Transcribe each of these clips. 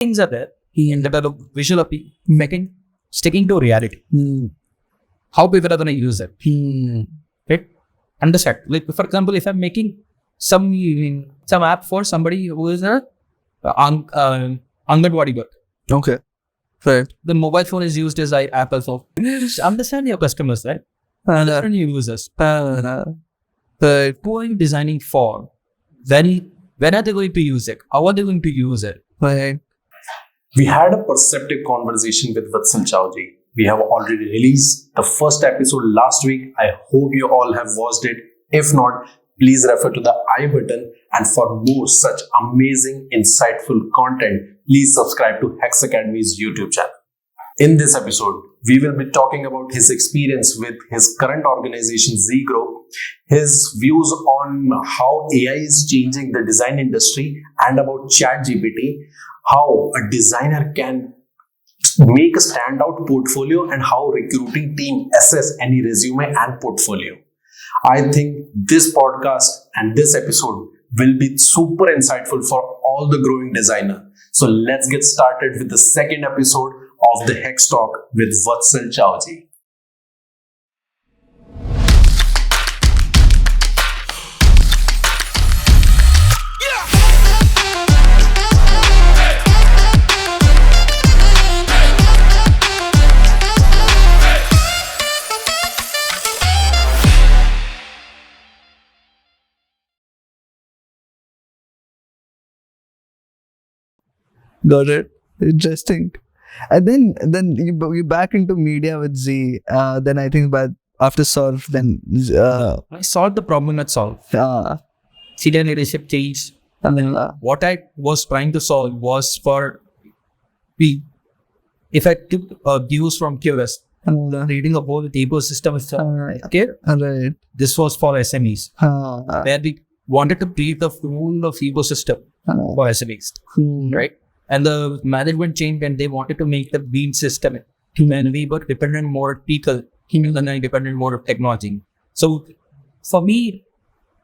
things are there that are visual appeal, sticking to reality. How people are going to use it. Right? Understand. Like, for example, if I'm making some app for somebody who is a Anganwadi worker. Okay. Right. The mobile phone is used as Apple phone. Understand your customers, right? Understand your users. Who are you designing for? When are they going to use it? How are they going to use it? Right. We had a perceptive conversation with Vatsal Chaoji. We have already released the first episode last week. I hope you all have watched it. If not, please refer to the I button. And for more such amazing, insightful content, please subscribe to Hex Academy's YouTube channel. In this episode, we will be talking about his experience with his current organization, Z Group, his views on how AI is changing the design industry, and about ChatGPT, how a designer can make a standout portfolio and how recruiting team assess any resume and portfolio. I think this podcast and this episode will be super insightful for all the growing designer. So let's get started with the second episode of the Hex Talk with Vatsal Chaoji. Got it. Interesting. And then you back into media with Z. Then I think after Solve, then I solved the problem at Solve. Senior leadership change. What I was trying to solve was for if I took views from QS, reading a whole ecosystem is okay. Right. This was for SMEs, where we wanted to create the full of ecosystem for SMEs, right? And the management changed and they wanted to make the beam system. And we were dependent more on people, and I dependent more on technology. So for me,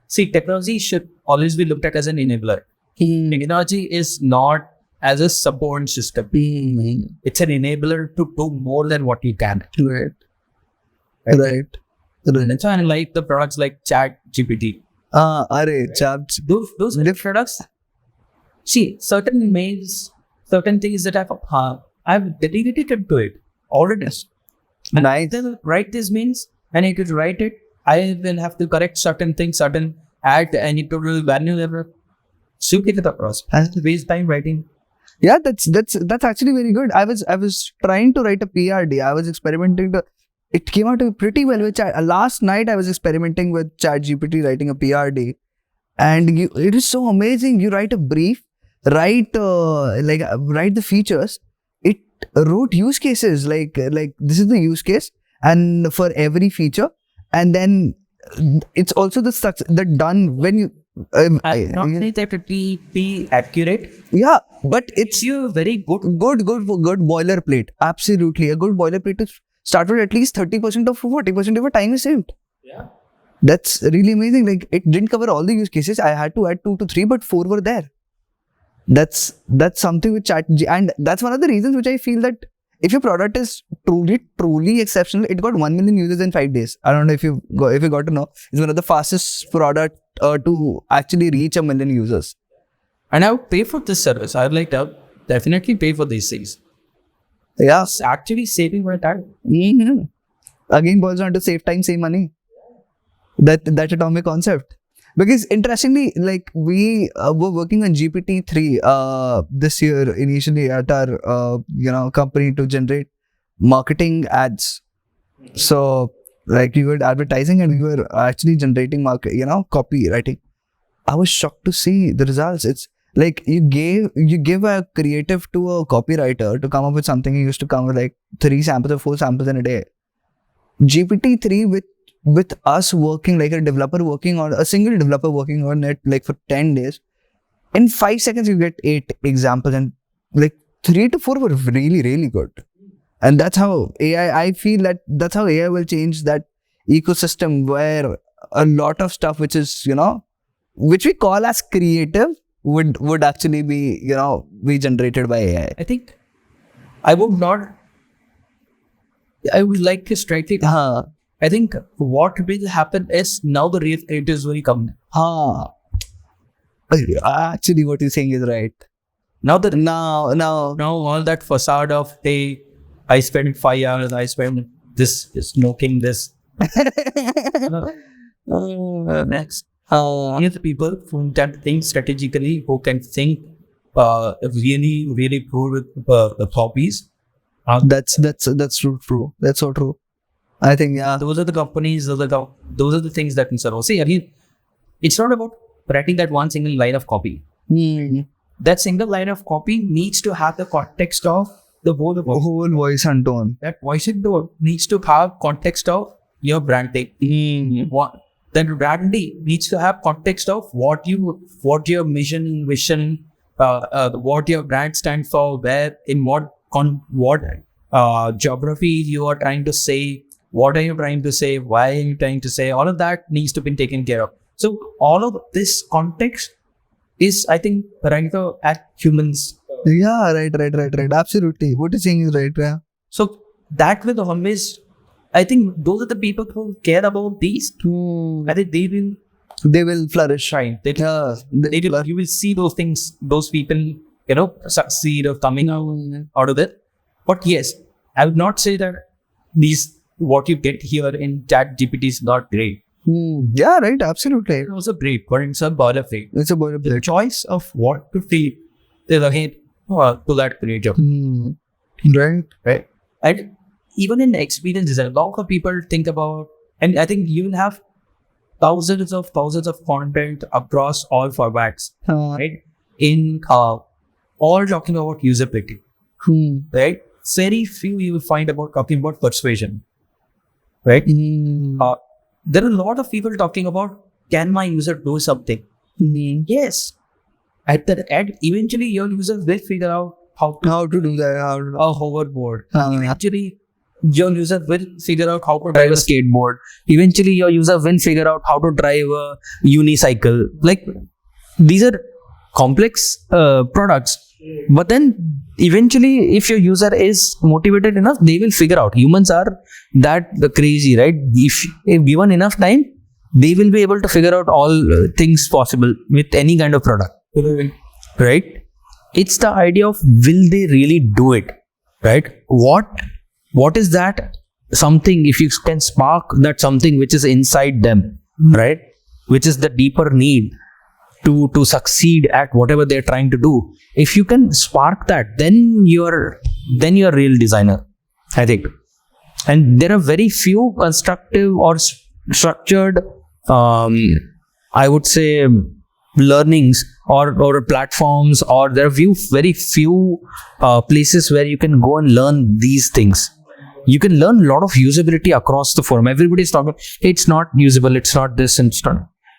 see, technology should always be looked at as an enabler. Technology is not as a support system. It's an enabler to do more than what you can. Right. That's why I like the products like ChatGPT. Those products. See, certain mails, certain things that I've dedicated to it already. And I write these means, I need to write it. I will have to correct certain things, certain add, I need to do value level. Simply with the process. I waste time writing. Yeah, that's actually very good. I was trying to write a PRD. I was experimenting. It came out pretty well with Chat. Last night I was experimenting with ChatGPT writing a PRD, and it is so amazing. You write a brief, write the features. It wrote use cases like this is the use case, and for every feature, and then it's also the done when you. I don't think that it will be accurate. Yeah, but it's you very good boilerplate. Absolutely, a good boilerplate to start with at least 30% or 40% of your time is saved. Yeah, that's really amazing. Like it didn't cover all the use cases. I had to add 2 to 3, but 4 were there. That's something with ChatGPT, and that's one of the reasons which I feel that if your product is truly exceptional, it got 1 million users in 5 days. I don't know if you got to know. It's one of the fastest product to actually reach 1 million users. And I would pay for this service. I'd like to definitely pay for these things. Yeah, it's actually saving my time. Mm-hmm. Again, boils down to save time, save money. That atomic concept. Because interestingly, like we were working on GPT-3 this year initially at our company to generate marketing ads. So like we were advertising and we were actually generating copywriting. I was shocked to see the results. It's like you give a creative to a copywriter to come up with something. He used to come with like 3 samples or 4 samples in a day. GPT-3 with us working like a single developer working on it like for 10 days, in 5 seconds you get 8 examples, and like 3 to 4 were really, really good. And that's how I feel that's how AI will change that ecosystem, where a lot of stuff which is, which we call as creative, would actually be, be generated by AI? I think I would like to strike it. I think what will happen is now the real creators will come. Actually, what you're saying is right. Now Now, all that facade of, hey, I spent 5 hours, I spent this smoking this. Next. Here's the people who can think strategically, who can think really, really cool with the hobbies. that's true. That's so true. I think, yeah. Those are the companies, those are the things that can serve. See, again, it's not about writing that one single line of copy. That single line of copy needs to have the context of the whole voice and tone. That voice and tone needs to have context of your branding. Then branding needs to have context of what your mission, vision, what your brand stands for, where, in what geography you are trying to say, what are you trying to say, why are you trying to say, all of that needs to be taken care of. So all of this context is, I think, right at humans. Yeah, right. Absolutely. What you're saying is right. Yeah. So that will always, I think those are the people who care about these. I think they will flourish. Shine. You will see those things, those people, succeed or coming out of it. But yes, I would not say that what you get here in ChatGPT is not great. Yeah, right. Absolutely. It's also great, but it's a boilerplate. The choice of what to feed is again to that creator. Right. And even in experience design, a lot of people think about, and I think you will have thousands of content across all formats, right? In all talking about usability, right? Very few you will find about talking about persuasion, right? There are a lot of people talking about, can my user do something? Yes. At the end, eventually your user will figure out how to do that. A hoverboard. Eventually, your user will figure out how to drive a skateboard. Eventually, your user will figure out how to drive a unicycle. Like, these are complex products. But then, eventually, if your user is motivated enough, they will figure out. Humans are that crazy, right? If given enough time, they will be able to figure out all things possible with any kind of product. Right? It's the idea of, will they really do it? Right? What is that something, if you can spark that something which is inside them, right? Which is the deeper need to succeed at whatever they're trying to do. If you can spark that, then you're a real designer, I think. And there are very few constructive or structured, I would say, learnings or platforms, or there are very few places where you can go and learn these things. You can learn a lot of usability across the forum. Everybody's talking, it's not usable, it's not this, and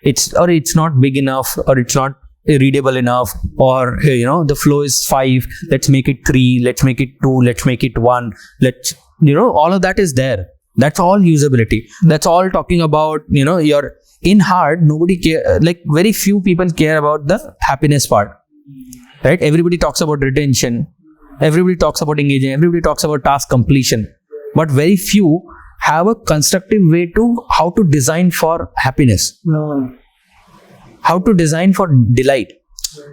it's not big enough, or it's not readable enough, or the flow is 5, let's make it 3, let's make it 2, let's make it 1, all of that is there. That's all usability. That's all talking about, your in heart. Nobody care, like very few people care about the happiness part, right? Everybody talks about retention, everybody talks about engaging, everybody talks about task completion, but very few have a constructive way to how to design for happiness, how to design for delight.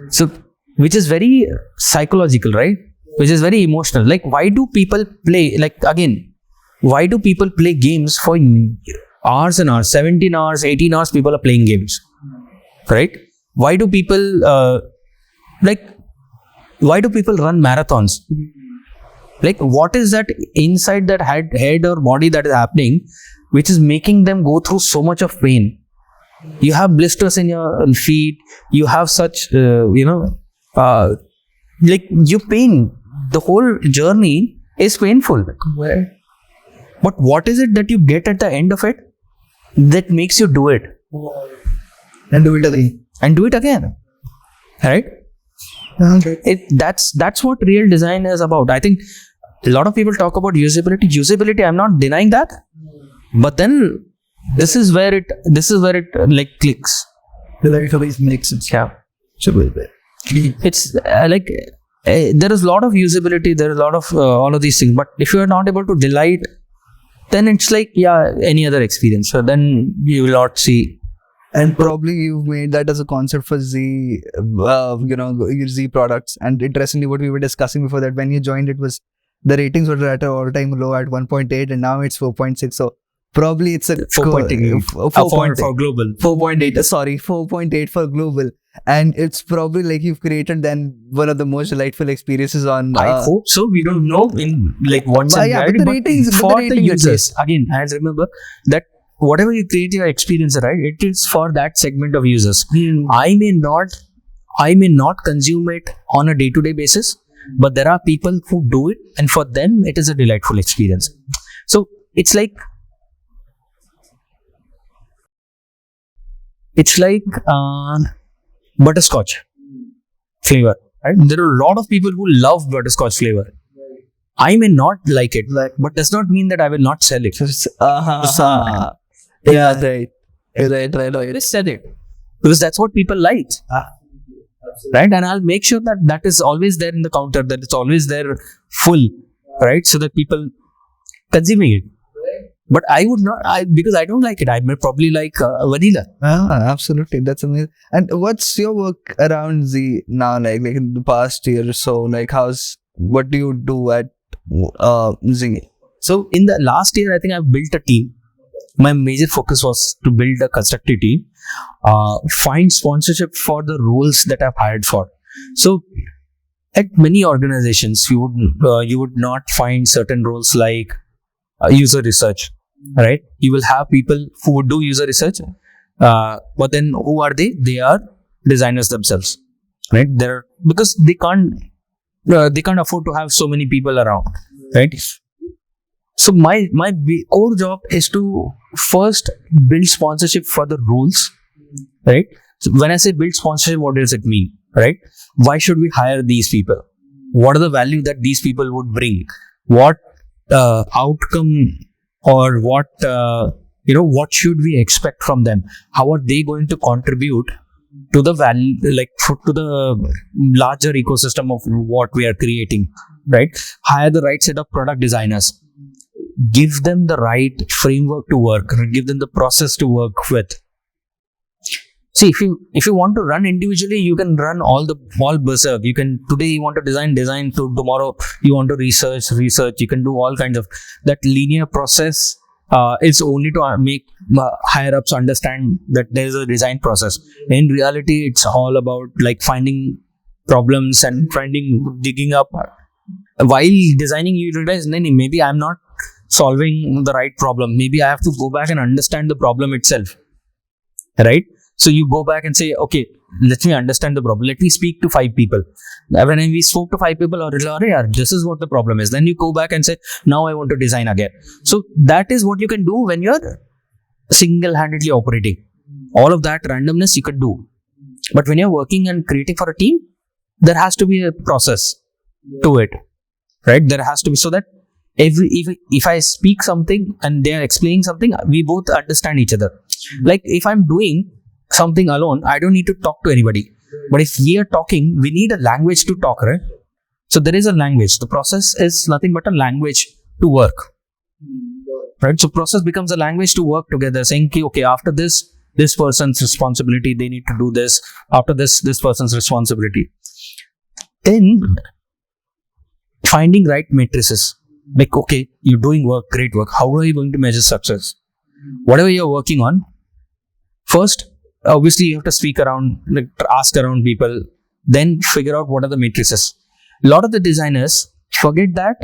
So, which is very psychological, right? Which is very emotional. Like, why do people play, why do people play games for hours and hours, 17 hours, 18 hours, people are playing games, right? Why do people, why do people run marathons? Like, what is that inside that head or body that is happening, which is making them go through so much of pain? You have blisters in your feet, you have such, you pain. The whole journey is painful. But what is it that you get at the end of it that makes you do it? And do it again. Right? That's what real design is about. I think a lot of people talk about usability. I'm not denying that, but then this is where it like clicks. It makes sense. Yeah. It's there is a lot of usability, there is a lot of all of these things, but if you are not able to delight, then it's like any other experience. So then you will not see. And probably you've made that as a concept for Z, your Z products. And interestingly, what we were discussing before that, when you joined, it was the ratings were at an all-time low at 1.8, and now it's 4.6. So probably it's a 4.8 for global. 4.8. Sorry, 4.8 for global. And it's probably like you've created then one of the most delightful experiences on. I hope so. We don't know in once but the ratings for the the users. Again, as remember that whatever you create your experience, right? It is for that segment of users. I may not consume it on a day-to-day basis, but there are people who do it, and for them it is a delightful experience. So it's like butterscotch flavor, right? There are a lot of people who love butterscotch flavor. I may not like it, but does not mean that I will not sell it. Yeah, right. Just sell it because that's what people like, right? And I'll make sure that is always there in the counter, that it's always there full, right? So that people consuming it. But I would not, because I don't like it. I may probably like vanilla. Absolutely, that's amazing. And what's your work around Z now? Like in the past year or so, what do you do at Z? So in the last year, I think I've built a team. My major focus was to build a constructive team, find sponsorship for the roles that I've hired for. So at many organizations, you would not find certain roles like user research, right? You will have people who would do user research, but then who are they? They are designers themselves, right? Because they can't afford to have so many people around, right? So my core job is to first build sponsorship for the rules, right? So when I say build sponsorship, what does it mean, right? Why should we hire these people? What are the value that these people would bring? What outcome or what should we expect from them? How are they going to contribute to the value, to the larger ecosystem of what we are creating, right? Hire the right set of product designers. Give them the right framework to work, give them the process to work with. See, if you want to run individually, you can run all berserk. You can, today you want to design, to tomorrow you want to research. You can do all kinds of, that linear process is only to make higher ups understand that there is a design process. In reality, it's all about finding problems and digging up. While designing, you realize, maybe I'm not solving the right problem. Maybe I have to go back and understand the problem itself, right? So you go back and say, okay, let me understand the problem. Let me speak to 5 people. When we spoke to 5 people, this is what the problem is. Then you go back and say, now I want to design again. So that is what you can do when you're single-handedly operating. All of that randomness you could do. But when you're working and creating for a team, there has to be a process to it, right? There has to be, so that if I speak something and they are explaining something, we both understand each other. Like if I'm doing something alone, I don't need to talk to anybody. But if we are talking, we need a language to talk, right? So there is a language. The process is nothing but a language to work, right? So process becomes a language to work together, saying, okay, after this person's responsibility, they need to do this. After this person's responsibility. Then finding right matrices. Like, okay, you're doing work, great work. How are you going to measure success? Whatever you're working on, first, obviously you have to speak around, ask around people, then figure out what are the matrices. A lot of the designers forget that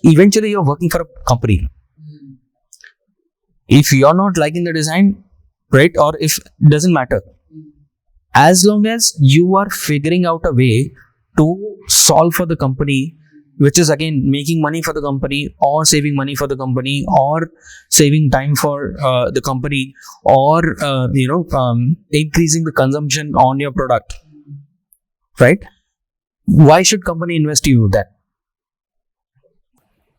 eventually you're working for a company. If you're not liking the design, right, or if it doesn't matter, as long as you are figuring out a way to solve for the company, which is again making money for the company or saving money for the company or saving time for the company or increasing the consumption on your product, right? Why should company invest in you that?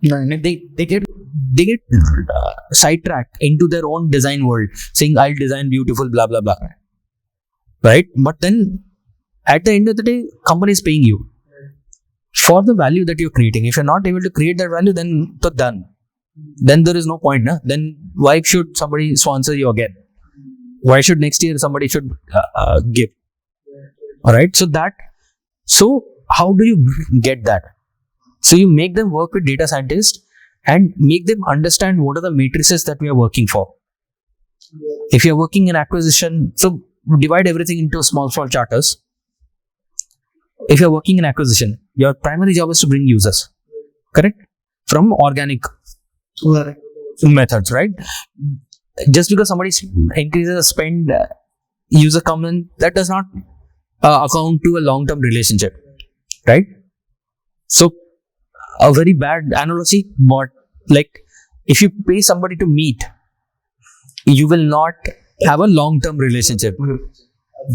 They get sidetracked into their own design world, saying I'll design beautiful blah blah blah. right? But then at the end of the day, company is paying you for the value that you're creating. If you're not able to create that value, then it's done. Then there is no point. Na? Then why should somebody sponsor you again? Why should next year somebody should give? All right. So how do you get that? So you make them work with data scientists and make them understand what are the matrices that we are working for. If you're working in acquisition, so divide everything into small charters. If you're working in acquisition, your primary job is to bring users, correct? From organic methods, right? Just because somebody increases the spend, user come in, that does not account to a long-term relationship, right? So a very bad analogy, but like if you pay somebody to meet, you will not have a long-term relationship.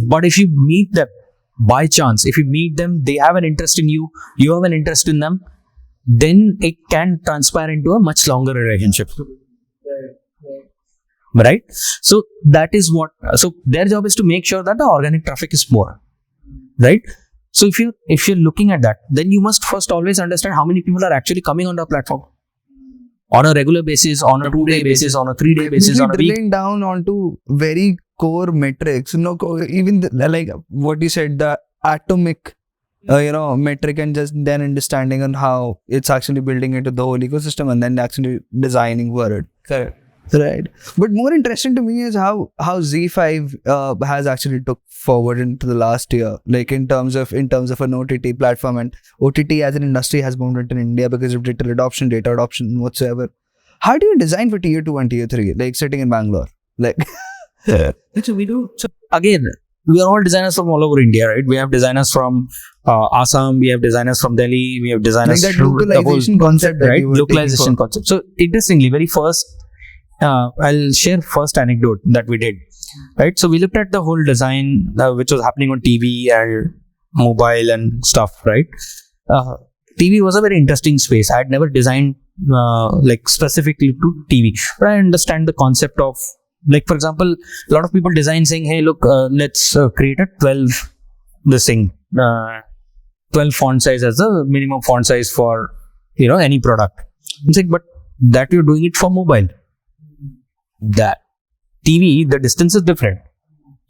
But if you meet them by chance, if you meet them, they have an interest in you, you have an interest in them, then it can transpire into a much longer relationship. Right? So that is what, so their job is to make sure that the organic traffic is more. Right? So if you're looking at that, then you must first always understand how many people are actually coming on the platform on a regular basis, on a 2-day basis, on a 3-day basis, on a week. Drilling down onto very core metrics, even like what you said, the atomic metric, and just then understanding on how it's actually building into the whole ecosystem and then actually designing for it. Correct. Right. But more interesting to me is how Z5 has actually took forward into the last year, like in terms of an OTT platform, and OTT as an industry has boomed in India because of data adoption whatsoever. How do you design for tier 2 and tier 3, like sitting in Bangalore? Like So we do. So again, we are all designers from all over India, right? We have designers from Assam, we have designers from Delhi, we have designers like that localization concept, right? Localization concept. So interestingly, very first, I'll share first anecdote that we did, right? So we looked at the whole design which was happening on TV and mobile and stuff, right? TV was a very interesting space. I had never designed like specifically to TV, but I understand the concept of, like, for example, a lot of people design saying, hey, look, let's create a 12 font size as the minimum font size for, any product. It's like, but that you're doing it for mobile. That TV, the distance is different.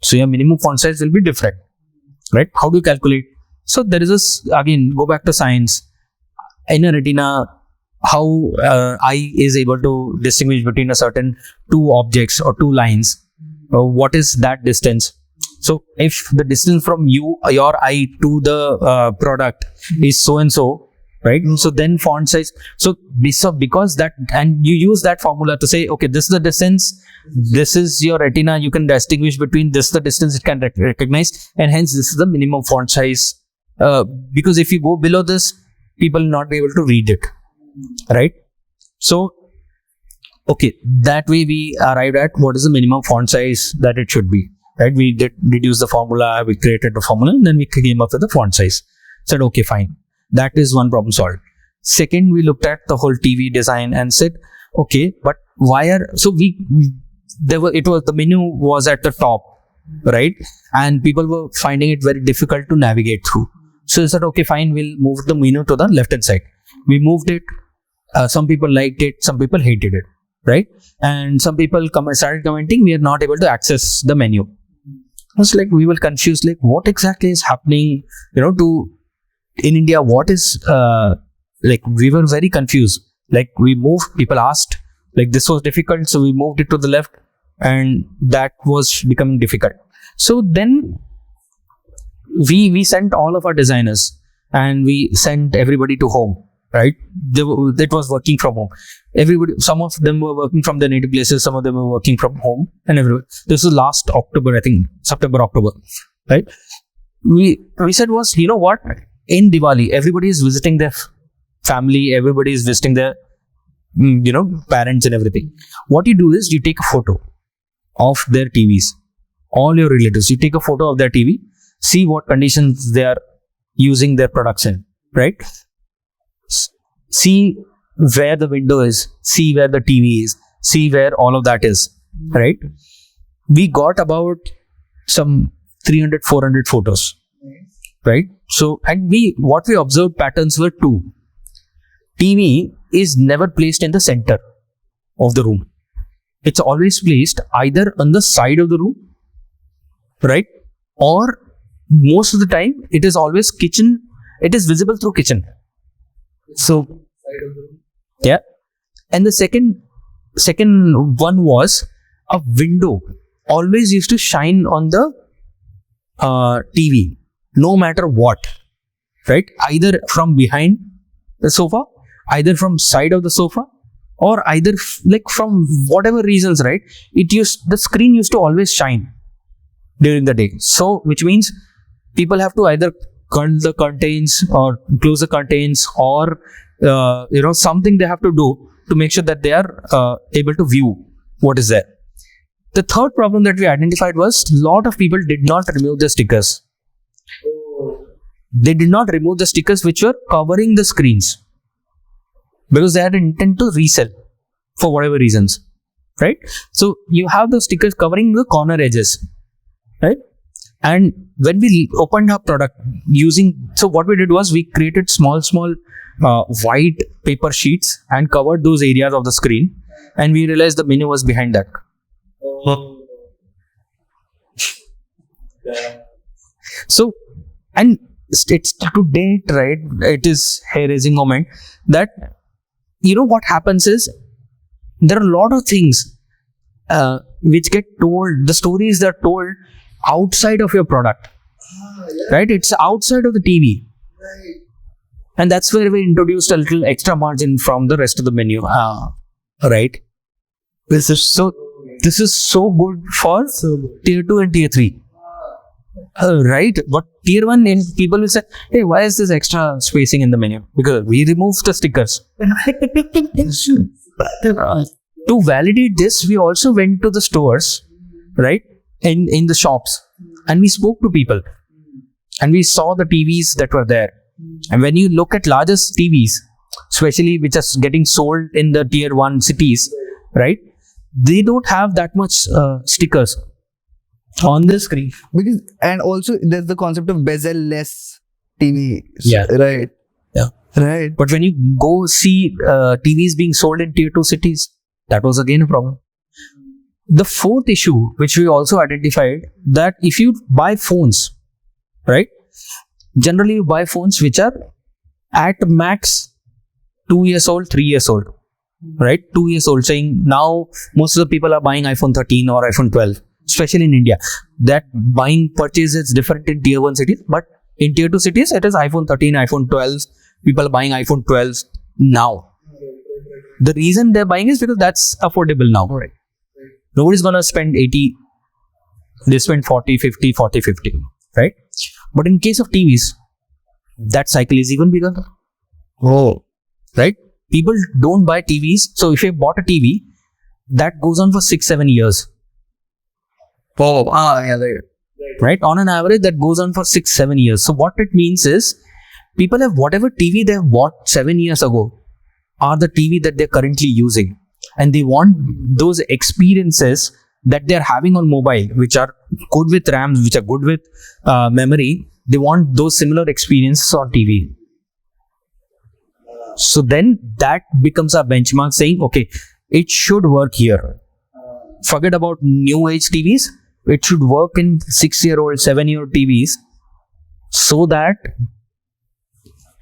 So your minimum font size will be different, right? How do you calculate? So there is this, again, go back to science. In a retina, how eye is able to distinguish between a certain 2 objects or 2 lines. What is that distance? So if the distance from your eye to the product is so and so, right? So then font size. So because that, and you use that formula to say, okay, this is the distance, this is your retina, you can distinguish between this, the distance it can recognize, and hence this is the minimum font size. Because if you go below this, people will not be able to read it, right? So, okay, that way we arrived at what is the minimum font size that it should be, right? We did reduce the formula, we created the formula, and then we came up with the font size. Said, okay, fine. That is one problem solved. Second, we looked at the whole TV design and said, okay, but the menu was at the top, right? And people were finding it very difficult to navigate through. So we said, okay, fine, we'll move the menu to the left hand side. We moved it. Some people liked it, some people hated it, right? And some people started commenting, we are not able to access the menu. I was like, we were confused, like what exactly is happening, in India, what is, we were very confused. Like we moved, people asked, like this was difficult, so we moved it to the left, and that was becoming difficult. So then we sent all of our designers and we sent everybody to home, right? It was working from home. Some of them were working from their native places, some of them were working from home, and everywhere. This was last October, I think, September, October, right? We said was, you know what? In Diwali, everybody is visiting their family, everybody is visiting their, parents and everything. What you do is you take a photo of their TVs, all your relatives, you take a photo of their TV, see what conditions they are using their products in, right? See where the window is, see where the TV is, see where all of that is, right? We got about some 300, 400 photos, right? So, and what we observed patterns were two. TV is never placed in the center of the room. It's always placed either on the side of the room, right? Or most of the time, it is always kitchen. It is visible through kitchen. So, yeah. And the second one was a window always used to shine on the TV, no matter what, right? Either from behind the sofa, either from side of the sofa, or either like from whatever reasons, right? The screen used to always shine during the day. So, which means people have to either cut the curtains or close the curtains, or something they have to do to make sure that they are able to view what is there. The third problem that we identified was a lot of people did not remove the stickers. They did not remove the stickers which were covering the screens because they had intent to resell for whatever reasons, right? So you have the stickers covering the corner edges, right? And when we opened our product so what we did was we created small white paper sheets and covered those areas of the screen, and we realized the menu was behind that. So, and it's to date, right? It is hair-raising moment that what happens is there are a lot of things which get told. The stories that are told outside of your product, right? It's outside of the TV, and that's where we introduced a little extra margin from the rest of the menu, right? This is so good for tier 2 and tier 3. Right, but tier 1 people will say, hey, why is this extra spacing in the menu? Because we removed the stickers. To validate this, we also went to the stores, right, in the shops, and we spoke to people, and we saw the TVs that were there. And when you look at largest TVs, especially which are getting sold in the tier 1 cities, right, they don't have that much stickers on the screen. And also there's the concept of bezel-less TV. Yeah. Right. Yeah. Right. But when you go see TVs being sold in tier 2 cities, that was again a problem. The fourth issue, which we also identified, that if you buy phones, right, generally you buy phones which are at max 2 years old, 3 years old, right? 2 years old, saying now most of the people are buying iPhone 13 or iPhone 12. Especially in India, that buying purchase is different in tier 1 cities, but in tier 2 cities, it is iPhone 13, iPhone 12. People are buying iPhone 12 now. The reason they're buying is because that's affordable now. Right. Nobody's gonna spend 80. They spend 40, 50, 40, 50, right? But in case of TVs, that cycle is even bigger. Oh, right? People don't buy TVs. So if you bought a TV, that goes on for 6-7 years. Oh, yeah, right. On an average, that goes on for 6-7 years. So what it means is, people have whatever TV they have bought 7 years ago are the TV that they're currently using, and they want those experiences that they're having on mobile, which are good with RAMs, which are good with memory. They want those similar experiences on TV. So then that becomes a benchmark, saying, okay, it should work here. Forget about new age TVs. It should work in 6-year-old, 7-year-old TVs, so that,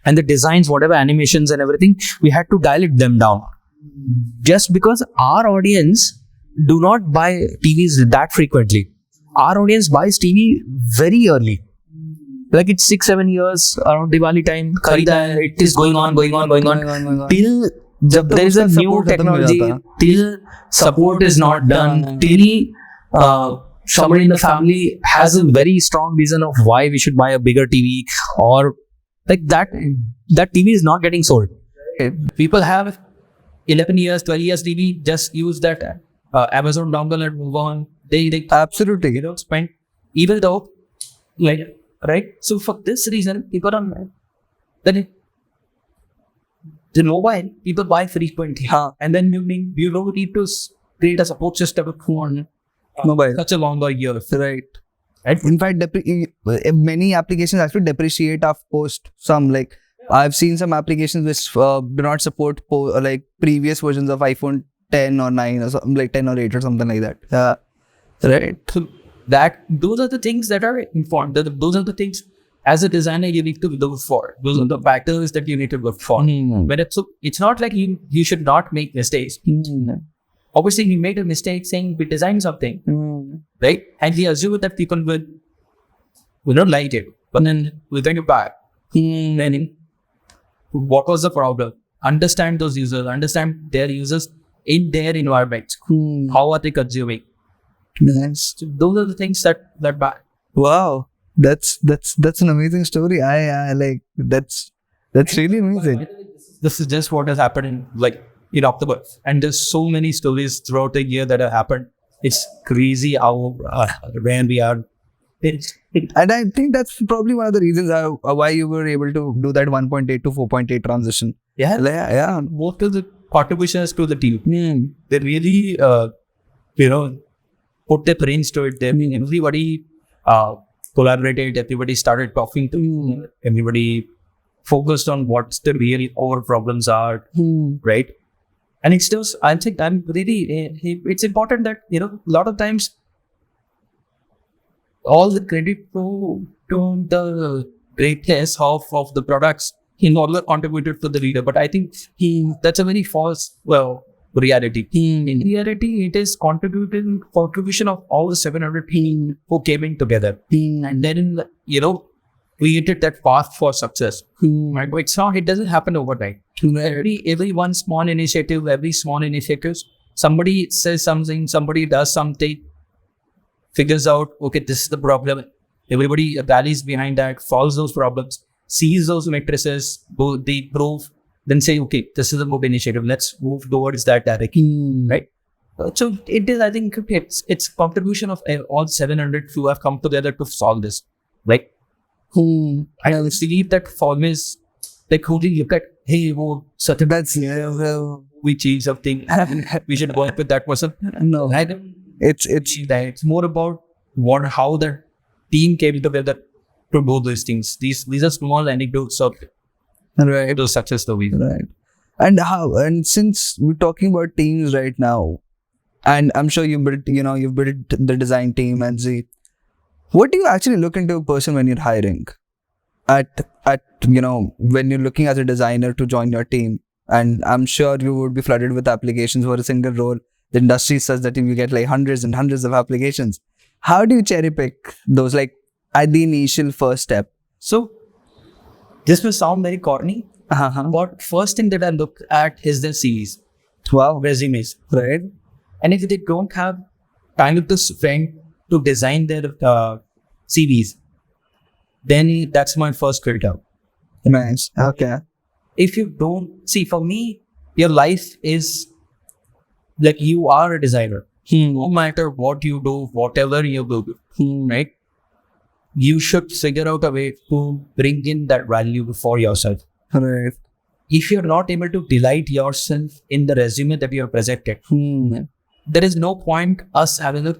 and the designs, whatever animations and everything, we had to dial them down. Just because our audience do not buy TVs that frequently. Our audience buys TV very early. Like it's 6-7 years around Diwali time, it is going on till there is a new technology, till support is not done, till somebody in the family has a very strong reason of why we should buy a bigger TV, or like that TV is not getting sold. People have 11 years, 12 years TV, just use that Amazon dongle and move on. They absolutely, spend, even though, like, right? So for this reason, people are then the mobile, people buy frequently, and then you need to create a support system for mobile. Such a long year, right? Right? In fact, many applications actually depreciate after post. Some like I've seen some applications which do not support like previous versions of iPhone 10 or 9 or something like 10 or 8 or something like that. Right. So those are the things that are informed. Those are the things as a designer you need to look for. Those are the factors that you need to look for. But it's not like you should not make mistakes. Obviously, he made a mistake saying we designed something, right? And he assumed that people will not like it. But then we bring it back. Then what was the problem? Understand those users. Understand their users in their environment. How are they consuming? Nice. So those are the things that back. Wow, that's an amazing story. I like that's really amazing. This is just what has happened in October, and there's so many stories throughout the year that have happened. It's crazy how when we are. And I think that's probably one of the reasons why you were able to do that 1.8 to 4.8 transition. Yeah. Most of the contributions to the team, they really, put their brains to it. Everybody collaborated. Everybody started talking to. Everybody focused on what the real our problems are, right? And it's just, I think it's important that, a lot of times, all the credit to the greatness of the products, he not contributed to the reader. But I think that's a very false, reality. In reality, it is contribution of all the 700 team who came in together. And then, created that path for success. Right? But it doesn't happen overnight. Every one small initiative, somebody says something, somebody does something, figures out, okay, this is the problem. Everybody rallies behind that, solves those problems, sees those matrices, they prove, then say, okay, this is a good initiative. Let's move towards that direction, right? So it is, I think, it's contribution of all 700 who have come together to solve this, right? I believe that form is like, who do you look at? Hey, certain that's we change something. We should work with that person. No, it's more about how the team came together to do these things. These are small anecdotes of those success stories. Right. And since we're talking about teams right now, and I'm sure you've built the design team and what do you actually look into a person when you're hiring? When you're looking as a designer to join your team, and I'm sure you would be flooded with applications for a single role. The industry says that you get like hundreds and hundreds of applications. How do you cherry pick those at the initial first step? So this will sound very corny, but first thing that I look at is their CVs. Wow. Resumes. Right. And if they don't have time to spend to design their CVs, then that's my first filter. Nice. Okay. If you don't see, for me, your life is like you are a designer. No matter what you do, whatever you do, right? You should figure out a way to bring in that value for yourself. Right. If you're not able to delight yourself in the resume that you have presented, there is no point us having a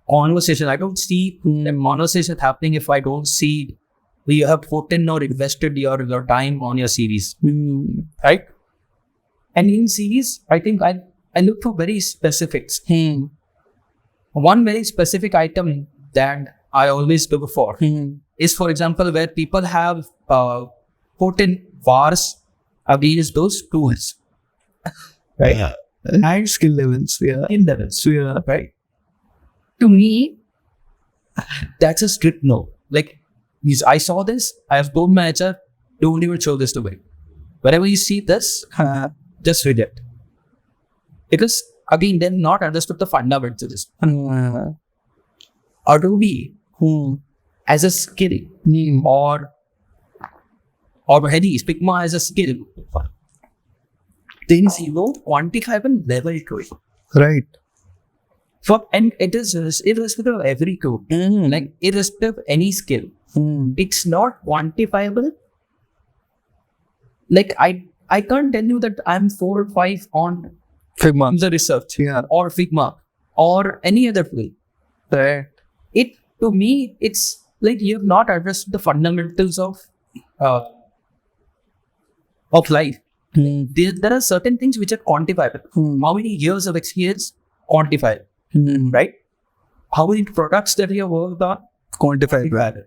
conversation. I don't see a conversation happening if I don't see you have put in or invested your time on your CVs. Right? And in CVs, I think I look for very specifics. One very specific item that I always look for is, for example, where people have put in bars against those tools. Right? Yeah. High skill levels. Yeah. In levels. Yeah. Right? To me, that's a strict no. I saw this, I have told my HR, don't even show this to me. Whenever you see this, just read it. Because again, they've not understood the fundamentals of this. Adobe as a skill, or Hedy, Figma as a skill, there is no quantifiable level to it. Right. And it is irrespective of every code, irrespective of any skill. It's not quantifiable. I can't tell you that I'm 4 or 5 on Figma. the research or Figma or any other tool. Right. It to me, it's like you have not addressed the fundamentals of life. There are certain things which are quantifiable. How many years of experience? Quantifiable. Right? How many products that you have worked on? Quantifiable.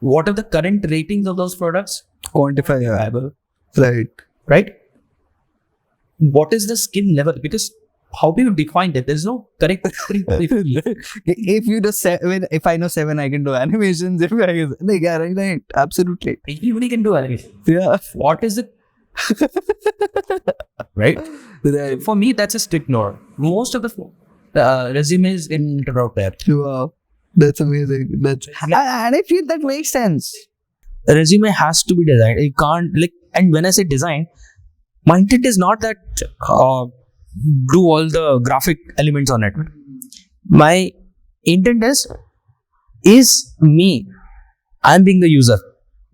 What are the current ratings of those products? Quantifiable. Right. Right? What is the skill level? Because how do you define it? There's no correct. If you do if I know 7, I can do animations. If I like, yeah, right, absolutely. Anybody can do animation. Yeah. What is it? Right? For me, that's a strict no. Most of the resumes in out there. Wow, that's amazing. And I feel that makes sense. A resume has to be designed. You can't and when I say design, my intent is not that do all the graphic elements on it. My intent is me. I'm being the user,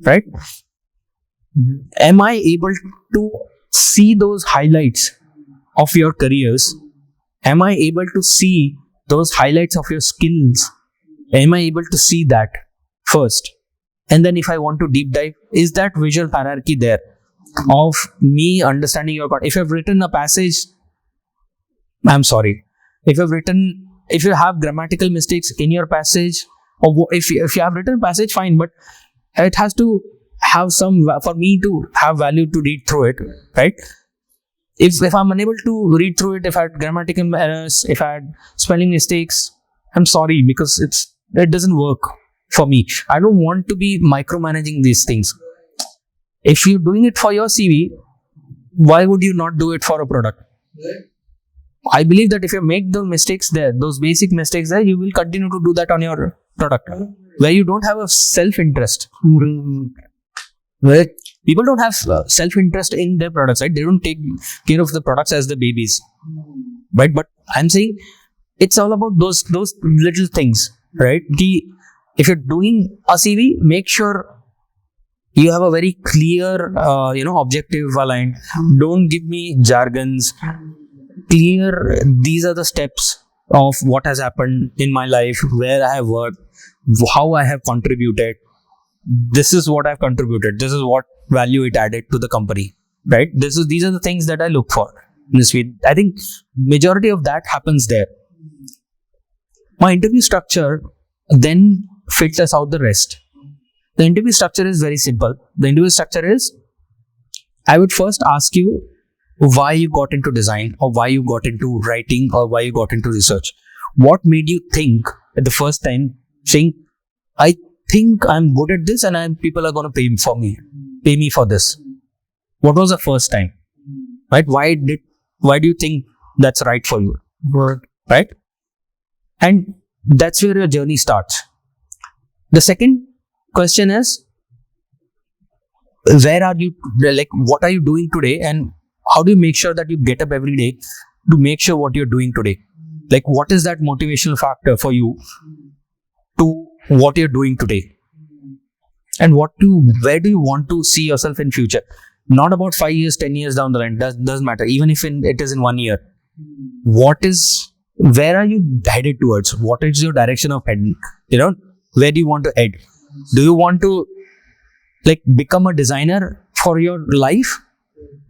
right? Am I able to see those highlights of your careers? Am I able to see those highlights of your skills? Am I able to see that first? And then if I want to deep dive, is that visual hierarchy there of me understanding your part? If you've written a passage, I'm sorry. If you have grammatical mistakes in your passage, or if you have written a passage, fine, but it has to have for me to have value to read through it, right? If I'm unable to read through it, if I had grammatical errors, if I had spelling mistakes, I'm sorry, because it doesn't work for me. I don't want to be micromanaging these things. If you're doing it for your CV, why would you not do it for a product? I believe that if you make those mistakes there, those basic mistakes there, you will continue to do that on your product, where you don't have a self-interest. Where people don't have self-interest in their products, right? They don't take care of the products as the babies, right? But I'm saying it's all about those little things, right? If you're doing a CV, make sure you have a very clear, objective aligned. Don't give me jargons. Clear, these are the steps of what has happened in my life, where I have worked, how I have contributed. This is what I've contributed. This is what value it added to the company, right? These are the things that I look for in this field. I think majority of that happens there. My interview structure then filters out the rest. The interview structure is very simple. The interview structure is, I would first ask you why you got into design, or why you got into writing, or why you got into research. What made you think at the first time, saying, I think I'm good at this and people are going to pay me for this. What was the first time? Right? Why do you think that's right for you? Right? And that's where your journey starts. The second question is, where are you, what are you doing today, and how do you make sure that you get up every day to make sure what you're doing today? What is that motivational factor for you to what you're doing today? And where do you want to see yourself in future? Not about 5 years, 10 years down the line. Doesn't matter. Even if it is in 1 year. Where are you headed towards? What is your direction of heading? Where do you want to head? Do you want to become a designer for your life?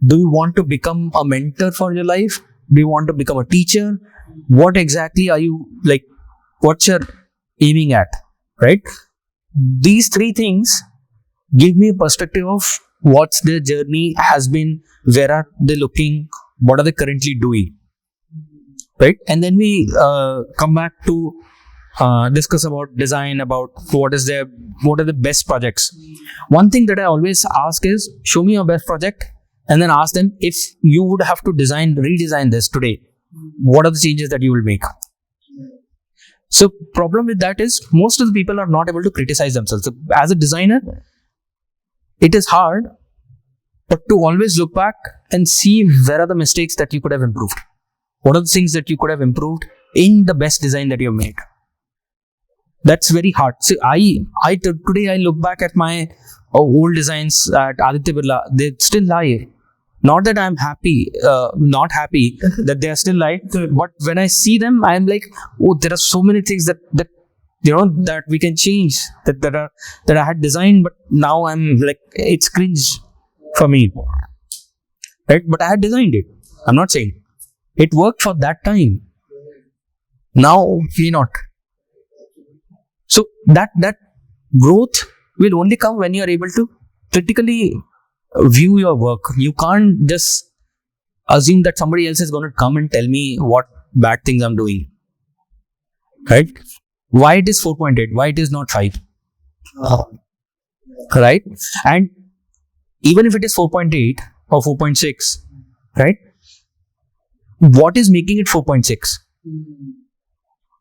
Do you want to become a mentor for your life? Do you want to become a teacher? What exactly are you what's your aiming at, right? These three things give me a perspective of what's their journey has been, where are they looking, what are they currently doing, right? And then we come back to discuss about design, about what are the best projects. One thing that I always ask is, show me your best project, and then ask them, if you would have to redesign this today, what are the changes that you will make? So problem with that is, most of the people are not able to criticize themselves. So as a designer, it is hard, but to always look back and see where are the mistakes that you could have improved. What are the things that you could have improved in the best design that you have made? That's very hard. So today I look back at my old designs at Aditya Birla. They still lie. Not that I'm not happy that they are still live, but when I see them, I'm like, oh, there are so many things that that we can change, that I had designed, but now I'm like, it's cringe for me, right? But I had designed it. I'm not saying it worked for that time. Now we not. So that growth will only come when you are able to critically view your work. You can't just assume that somebody else is going to come and tell me what bad things I'm doing, right? Why it is 4.8? Why it is not 5? Right? And even if it is 4.8 or 4.6, right? What is making it 4.6?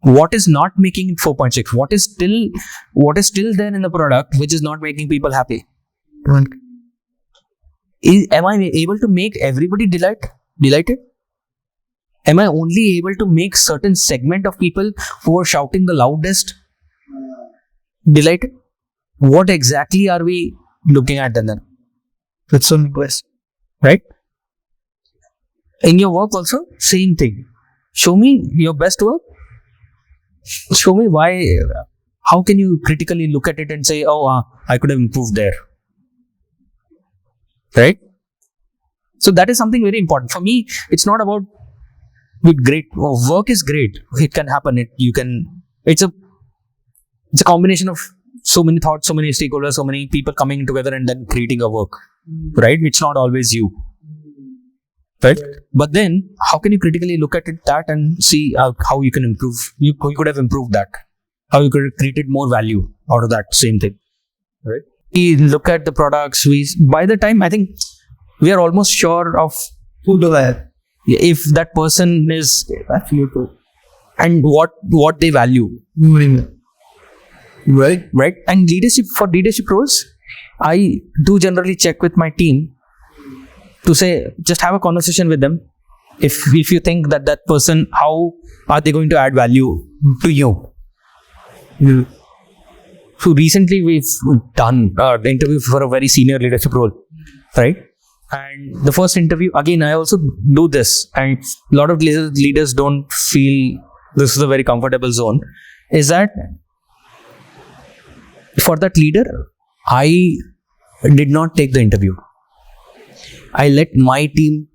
What is not making it 4.6? What is still there in the product which is not making people happy? Am I able to make everybody delighted? Am I only able to make certain segment of people who are shouting the loudest delighted? What exactly are we looking at then? That's so impressive. Right? In your work also, same thing. Show me your best work. Show me why. How can you critically look at it and say, I could have improved there. Right? So that is something very important. For me, it's not about great work is great. It can happen. It's a combination of so many thoughts, so many stakeholders, so many people coming together and then creating a work. Right? It's not always you. Right? But then how can you critically look at that and see how you can improve? You could have improved that. How you could have created more value out of that same thing. Right? We look at the products. By the time I think we are almost sure of who do that. If that person is and what they value, right? And for leadership roles, I do generally check with my team to say, just have a conversation with them. If you think that person, how are they going to add value to you? So recently we've done the interview for a very senior leadership role, right? And the first interview, again, I also do this, and a lot of leaders don't feel this is a very comfortable zone, is that for that leader, I did not take the interview. I let my team,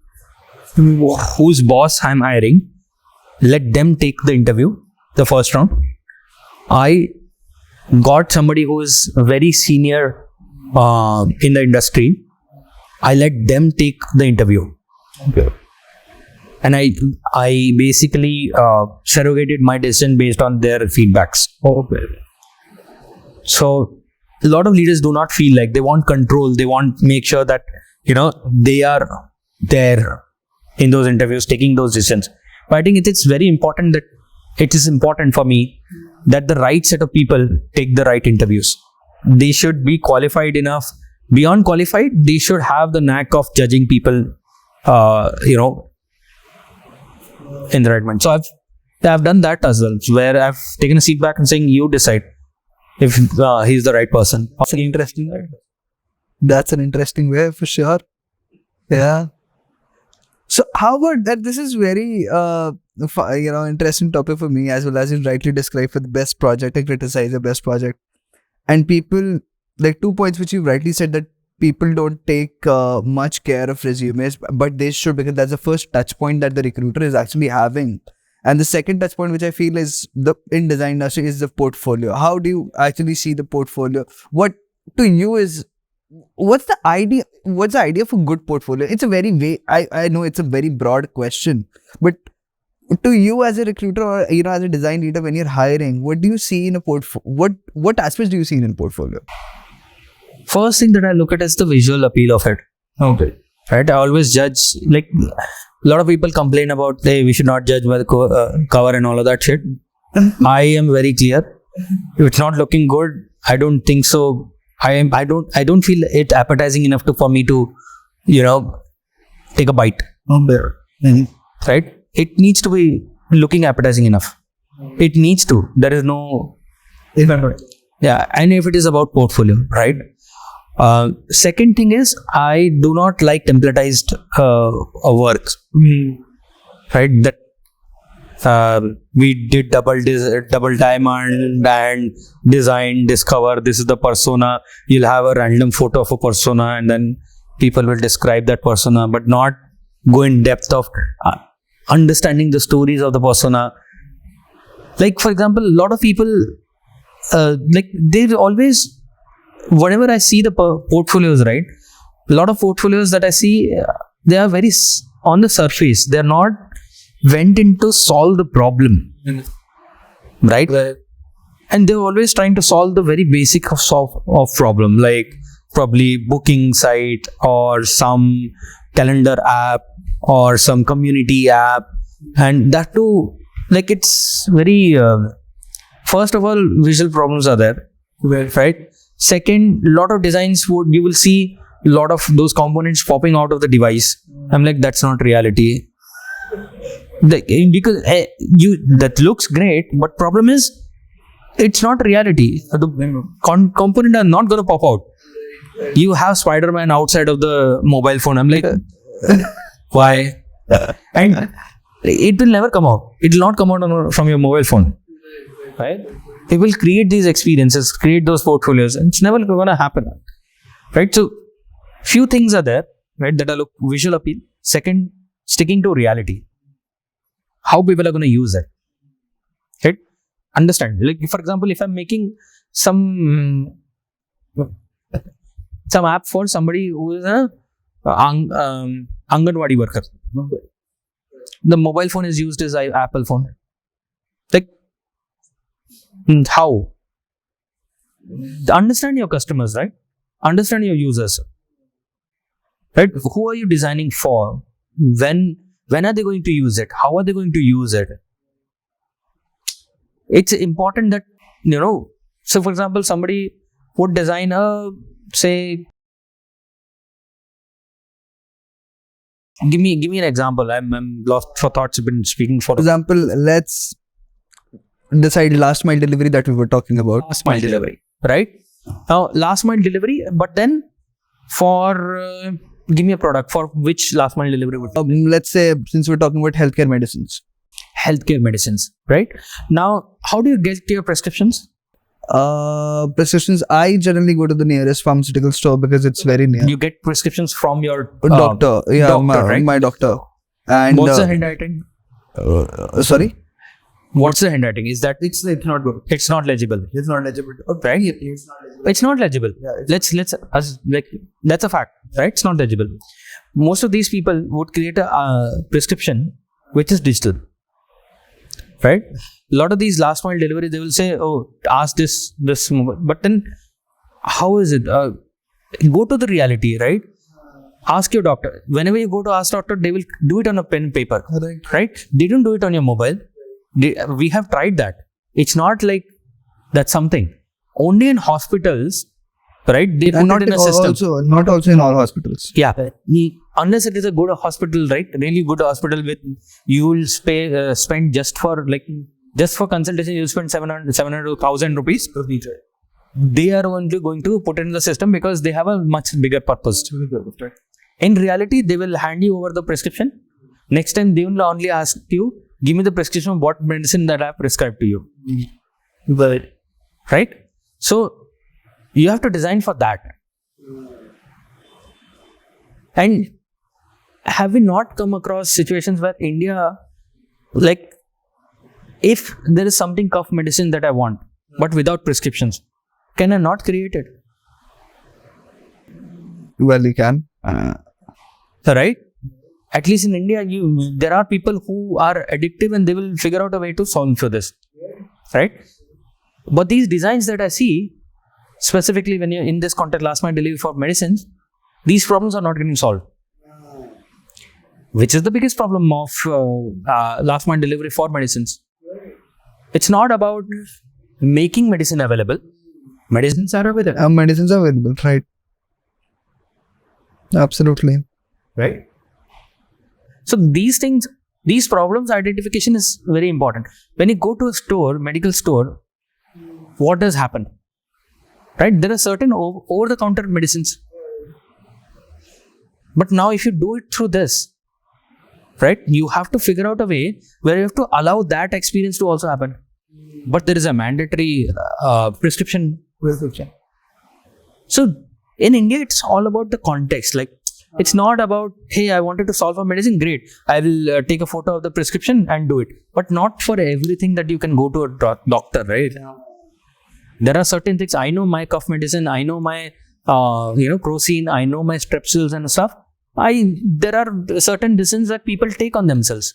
whose boss I'm hiring, let them take the interview, the first round. I got somebody who is very senior in the industry. I let them take the interview. Okay. And I basically surrogated my decision based on their feedbacks. Okay. So a lot of leaders do not feel like they want control. They want to make sure that they are there in those interviews, taking those decisions. But I think it's very important that it is important for me that the right set of people take the right interviews. They should be qualified enough. Beyond qualified, they should have the knack of judging people, in the right mind. So I've done that as well, where I've taken a seat back and saying, you decide if he's the right person. That's an interesting way. That's an interesting way for sure. Yeah. So how about that? This is very interesting topic for me, as well as you rightly described for the best project and criticize the best project. And people, like 2 points which you rightly said, that people don't take much care of resumes, but they should, because that's the first touch point that the recruiter is actually having. And the second touch point, which I feel is in design industry, is the portfolio. How do you actually see the portfolio? What to you is, what's the idea? What's the idea for good portfolio? It's a very I know it's a very broad question, but to you as a recruiter or as a design leader, when you're hiring, what do you see in a portfolio? What aspects do you see in a portfolio? First thing that I look at is the visual appeal of it. Okay. Right? I always judge, like a lot of people complain about, hey, we should not judge by the cover and all of that shit. I am very clear. If it's not looking good, I don't think so. I don't feel it appetizing enough for me to, take a bite. Right? It needs to be looking appetizing enough. It needs to. There is no. Yeah, and if it is about portfolio, right? Second thing is, I do not like templatized work. Right? That We did double diamond and design, discover this is the persona. You'll have a random photo of a persona and then people will describe that persona, but not go in depth of understanding the stories of the persona. Like, for example, a lot of people, they always, whenever I see the portfolios, right? A lot of portfolios that I see, they are very on the surface. They're not went in to solve the problem, right? And they're always trying to solve the very basic of problem, like probably booking site or some calendar app or some community app, and that too, like it's very first of all, visual problems are there, right? Second, lot of designs you will see a lot of those components popping out of the device. I'm like, that's not reality. Because that looks great, but problem is it's not reality. The component are not going to pop out. You have Spider-Man outside of the mobile phone. I'm like, why? And it will never come out. It will not come out from your mobile phone, right? They will create these experiences, create those portfolios, and it's never going to happen, right? So few things are there, right, that are visual appeal. Second, sticking to reality. How people are going to use it, right? Understand. Like, for example, if I'm making some app for somebody who is a Anganwadi worker, the mobile phone is used as an Apple phone. Like, how? Understand your customers, right? Understand your users, right? Who are you designing for? When are they going to use it? How are they going to use it? It's important that, so for example, somebody would design say, give me an example. I'm lost for thoughts. I've been speaking for example. Let's decide last mile delivery that we were talking about. Last mile delivery, right? Now, last mile delivery, but then for give me a product for which last mile delivery would let's say, since we're talking about healthcare medicines, right? Now, how do you get your prescriptions? Prescriptions, I generally go to the nearest pharmaceutical store because it's very near. You get prescriptions from your doctor. Right? My doctor. And what's the handwriting? Sorry? What's the handwriting? Is that it's not good. It's not legible. It's not legible. Okay. It's not legible. Yeah, let's that's a fact, right? It's not legible. Most of these people would create a prescription which is digital, right? A lot of these last mile delivery, they will say, oh, ask this, but then how is it? Go to the reality, right? Ask your doctor. Whenever you go to ask doctor, they will do it on a pen and paper, right? They don't do it on your mobile. We have tried that. It's not like that's something. Only in hospitals, right? They put it in a system. Not also in all hospitals. Yeah. Unless it is a good hospital, right? Really good hospital with, you will spend just for consultation, you'll spend 700,000 rupees per meter. They are only going to put it in the system because they have a much bigger purpose. In reality, they will hand you over the prescription. Next time, they will only ask you, give me the prescription of what medicine that I have prescribed to you. Right? So, you have to design for that. And have we not come across situations where India, like, if there is something cough medicine that I want, but without prescriptions, can I not create it? Well, you can. Right? At least in India, there are people who are addictive and they will figure out a way to solve for this. Right? But these designs that I see, specifically when you're in this context, last mile delivery for medicines, these problems are not getting solved. Which is the biggest problem of last mile delivery for medicines. It's not about making medicine available. Medicines are available. Medicines are available, right? Absolutely. Right? So these things, these problems identification is very important. When you go to a store, medical store, what does happen? Right? There are certain over-the-counter medicines. But now if you do it through this, right? You have to figure out a way where you have to allow that experience to also happen. But there is a mandatory prescription. So in India, it's all about the context. Like, it's not about, hey, I wanted to solve a medicine. Great. I will take a photo of the prescription and do it. But not for everything that you can go to a doctor, right? There are certain things. I know my cough medicine. I know my, Crocin. I know my strepsils and stuff. There are certain decisions that people take on themselves.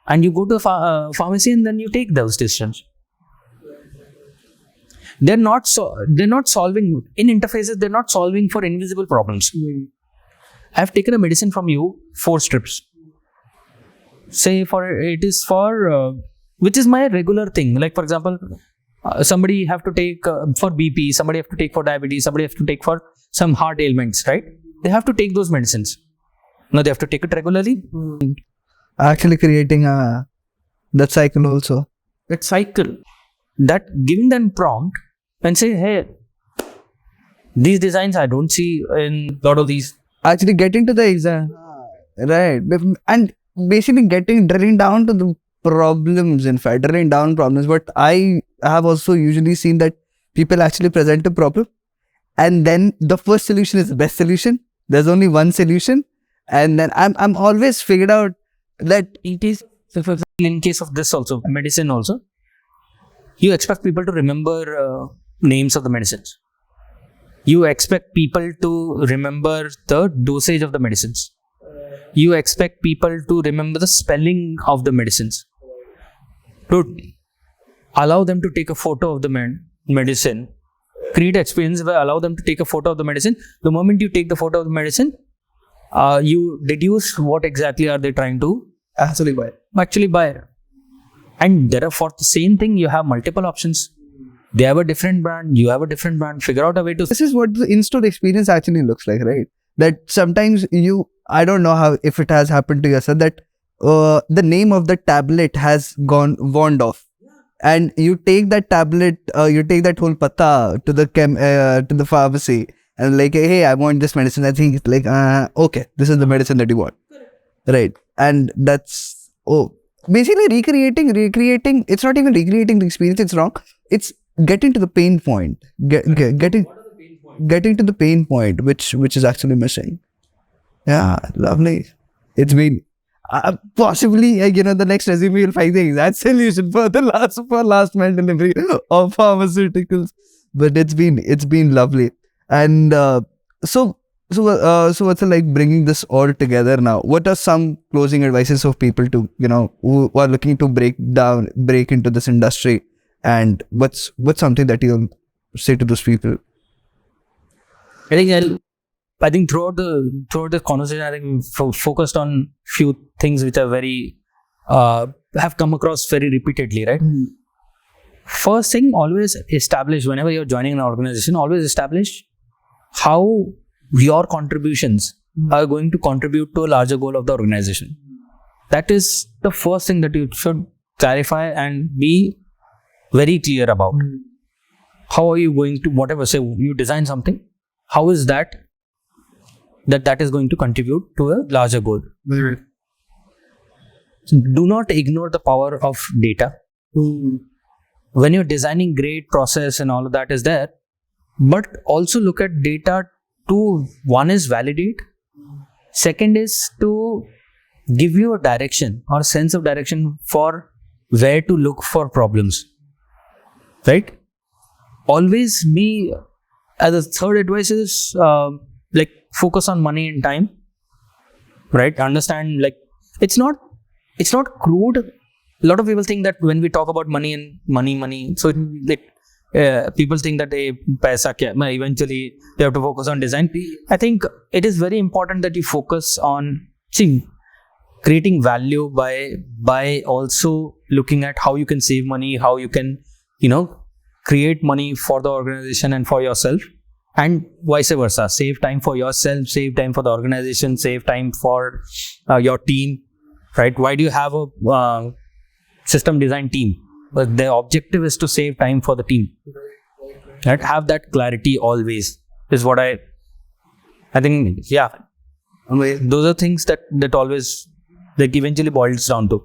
And you go to a pharmacy and then you take those decisions. They're not solving, in interfaces, they're not solving for invisible problems. I've taken a medicine from you, 4 strips. Say it is for, which is my regular thing. Like, for example, somebody have to take for BP, somebody have to take for diabetes, somebody have to take for some heart ailments, right? They have to take those medicines. Now they have to take it regularly. Actually creating that cycle also. That cycle. That giving them prompt and say, hey, these designs I don't see in a lot of these. Actually getting to the exam. Right. And basically drilling down to the problems, in fact, drilling down problems. But I have also usually seen that people actually present a problem and then the first solution is the best solution. There's only one solution. And then I'm always figured out that it is, in case of this also, medicine also, you expect people to remember names of the medicines. You expect people to remember the dosage of the medicines. You expect people to remember the spelling of the medicines. To allow them to take a photo of the medicine, create experience where allow them to take a photo of the medicine. The moment you take the photo of the medicine, you deduce what exactly are they trying to actually buy. And there are, for the same thing, you have multiple options. They have a different brand, you have a different brand. Figure out a way to. This is what the in-store experience actually looks like, right? That sometimes I don't know if it has happened to yourself, that the name of the tablet has warned off. And you take that tablet, you take that whole patta to the pharmacy and like, hey, I want this medicine. I think it's like, okay, this is the medicine that you want. Right. And that's, basically recreating, it's not even recreating the experience, it's wrong. It's getting to the pain point, getting to the pain point, which is actually missing. Yeah, lovely. It's been, possibly, the next resume you'll find the exact solution for last mile delivery of pharmaceuticals. But it's been lovely. And so what's it like bringing this all together now? What are some closing advices of people to, who are looking to break into this industry? And what's something that you'll say to those people? I think throughout the conversation, I think focused on few things which are very have come across very repeatedly, right? First thing, always establish, whenever you're joining an organization, always establish how your contributions are going to contribute to a larger goal of the organization. That is the first thing that you should clarify and be very clear about. How are you going to, whatever, say you design something, how is that is going to contribute to a larger goal? Do not ignore the power of data. When you're designing, great process and all of that is there, but also look at data to, one is validate, second is to give you a direction or sense of direction for where to look for problems, right? Always be, as a third advice is, like focus on money and time, right? Understand, like, it's not crude. A lot of people think that when we talk about money and money, so people think that paisa kya, eventually they have to focus on design. I think it is very important that you focus on creating value by also looking at how you can save money, how you can create money for the organization and for yourself, and vice versa. Save time for yourself, save time for the organization, save time for your team, right? Why do you have a system design team? But the objective is to save time for the team. Right? Have that clarity always is what I think. Yeah, those are things that always like eventually boils down to.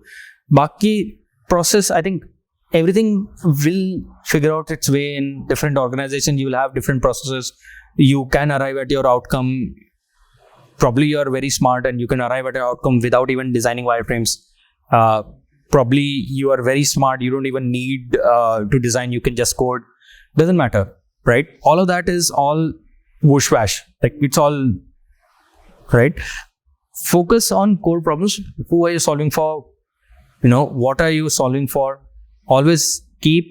Baki process, I think everything will figure out its way in different organizations. You will have different processes. You can arrive at your outcome. Probably you are very smart and you can arrive at your outcome without even designing wireframes. Probably you are very smart. You don't even need to design. You can just code. Doesn't matter, right? All of that is all whoosh wash. Like it's all, right? Focus on core problems. Who are you solving for? What are you solving for? Always keep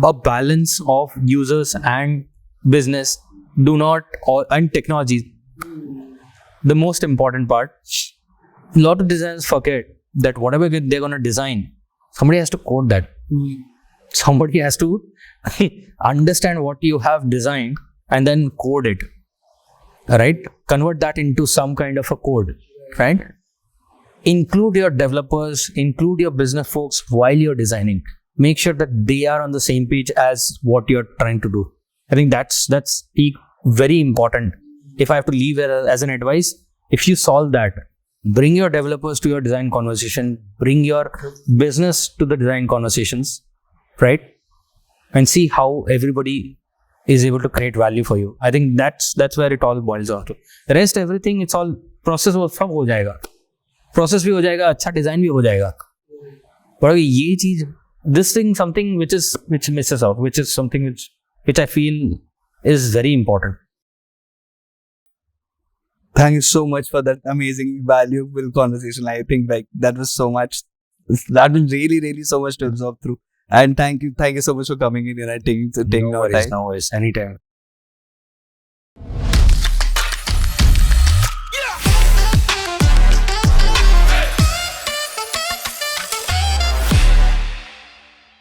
a balance of users and business. And technology. The most important part. A lot of designers forget that whatever they're going to design, somebody has to code that. Somebody has to understand what you have designed and then code it. Right? Convert that into some kind of a code. Right? Include your developers, include your business folks while you're designing. Make sure that they are on the same page as what you're trying to do. I think that's very important. If I have to leave it as an advice, if you solve that, bring your developers to your design conversation, bring your business to the design conversations, right? And see how everybody is able to create value for you. I think that's where it all boils down to. The rest, everything, it's all process वो सब हो जाएगा. Process भी हो जाएगा, अच्छा design भी हो जाएगा. But ये चीज, this thing, something which misses out, which is something which I feel is very important. Thank you so much for that amazing, valuable conversation. I think that was so much. That was really, really so much to absorb through. And thank you so much for coming in here and taking our time. No worries, anytime.